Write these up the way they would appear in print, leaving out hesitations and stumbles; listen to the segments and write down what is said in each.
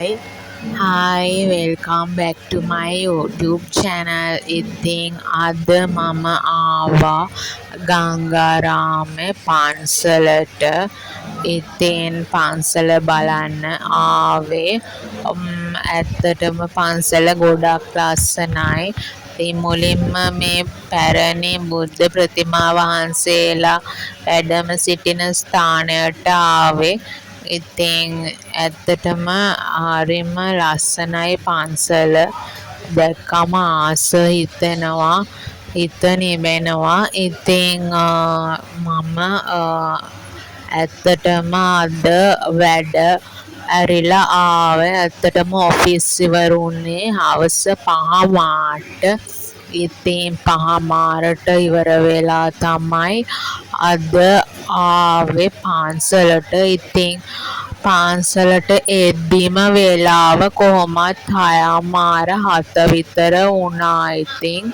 Hi, welcome back to my YouTube channel. ඉතින් අද මම ආවා ගංගාරාමේ පන්සලට. ඉතින් පන්සල බලන්න ආවේ. ඇත්තටම පන්සල ගොඩක් ලස්සනයි. ඉතින් මුලින්ම මේ පැරණි බුද්ධ ප්‍රතිමා වහන්සේලා වැඩම සිටින ස්ථානයට ආවේ. ඉතින් ඇත්තටම හරිම ලස්සනයි පන්සල. දැක්කම ආස හිතෙනවා, හිත නිවෙනවා. ඉතින් මම ඇත්තටම අද වැඩ ඇරිලා ආවේ. ඇත්තටම ඔෆිස් ඉවරුනේ හවස 5 ඉතින් 5 ඉවර වෙලා තමයි අද ආවේ පන්සලට. ඉතින් පන්සලට එද්දීම වෙලාව කොහොමත් 6:30 විතර වුණා. ඉතින්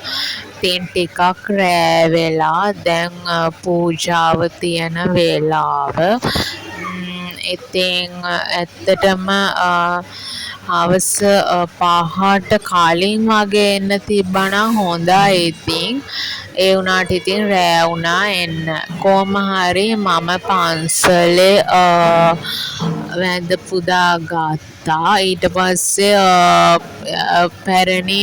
ටිකක් රෑ වෙලා දැන් පූජාව තියෙන වෙලාව. ඉතින් ඇත්තටම හවස 5ට කලින් වගේ එන්න තිබ්බනම් හොඳයි. ඉතින් ඒ වුණාට ඉතින් රෑ වුණා එන්න. කොහොම හරි මම පන්සලේ වැඳ පුදා ගත්තා. ඊට පස්සේ පැරණි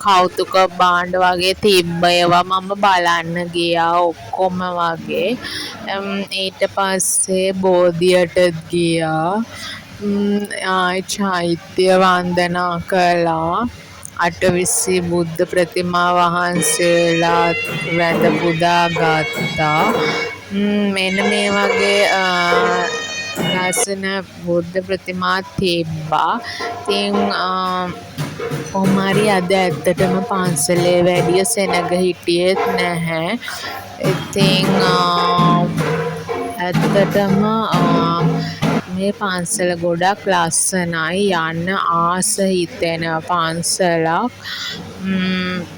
කෞතුක භාණ්ඩ වගේ තිබ්බ ඒවා මම බලන්න ගියා ඔක්කොම වගේ. ඊට පස්සේ බෝධියට ගියා. ආයි චෛත්‍ය වන්දනා කළා. අටවිසි බුද්ධ ප්‍රතිමා වහන්සේලා වැඳ පුදා ගත්තා. මෙන්න මේ වගේ ලස්සන බුද්ධ ප්‍රතිමා තිබ්බා. ඉතින් කොහොම හරි අද ඇත්තටම පන්සලේ වැඩිය සෙනග හිටියෙත් නැහැ. ඉතින් ඇත්තටම මේ පන්සල ගොඩක් ලස්සනයි. යන්න ආස හිතෙන පන්සලක්.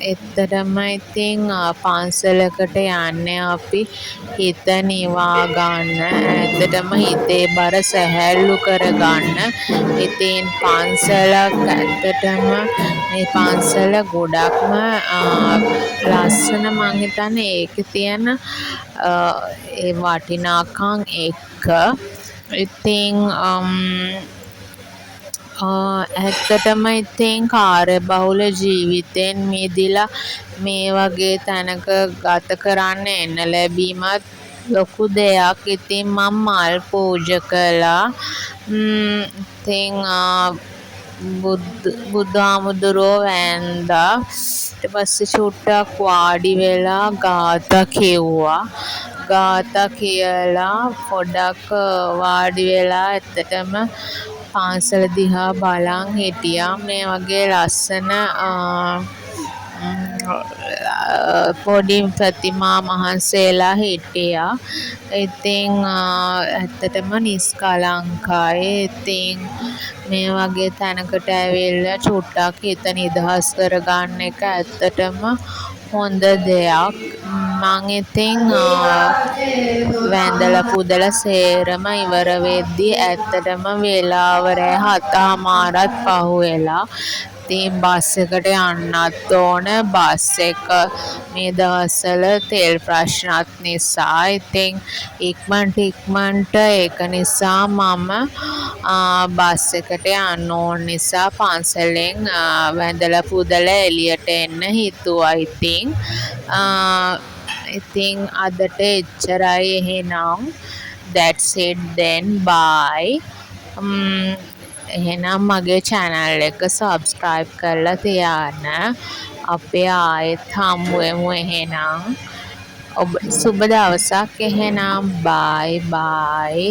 ඇත්තටම ඉතින් පන්සලකට යන්නේ අපි හිත නිවා ගන්න. ඇත්තටම හිතේ බර සැහැල්ලු කරගන්න. ඉතින් පන්සලක් ඇත්තටම මේ පන්සල ගොඩක්ම ලස්සන. මං හිතන්නේ ඒකේ තියෙන ඒ වටිනාකම් එක්ක. ඉතින් ඇත්තටම ඉතින් කාර්යබහුල ජීවිතෙන් මිදිලා මේ වගේ තැනක ගත කරන්න එන්න ලැබීමත් ලොකු දෙයක්. ඉතින් මම මල් පූජා කළා. ඉතින් බුදුහාමුදුරුවෝ වැන්දා. ඊට පස්සේ චුට්ටක් වාඩි වෙලා ගාථා කිව්වා. ගාථා කියලා පොඩක් වාඩි වෙලා ඇත්තටම පන්සල දිහා බලන් හිටියා. මේ වගේ ලස්සන පොඩි ප්‍රතිමා වහන්සේලා හිටියා. ඉතින් ඇත්තටම නිස්කලංකයි. ඉතින් මේ වගේ තැනකට ඇවිල්ලා චුට්ටක් හිත නිදහස් කරගන්න එක ඇත්තටම හොඳ දෙයක්. මං ඉතින් වැඳලා පුදලා සේරම ඉවර වෙද්දී ඇත්තටම වෙලාව රෑ 7:00ත් පහුවෙලා. ඉතින් බස් එකට යන්නත් ඕන. බස් එක මේ දවස්වල තෙල් ප්‍රශ්නත් නිසා ඉතින් ඉක්මනට ඒක නිසා මම බස් එකට යන්න ඕන නිසා පන්සලෙන් වැඳලා පුදලා එළියට එන්න හිතුවා. ඉතින් අදට එච්චරයි. එහෙනම් that's it then bye. එහෙනම් මගේ channel එක subscribe කරලා තියාන්න. අපි ආයෙත් හමු වෙමු. එහෙනම් ඔබ සුබ දවසක්. එහෙනම් bye bye.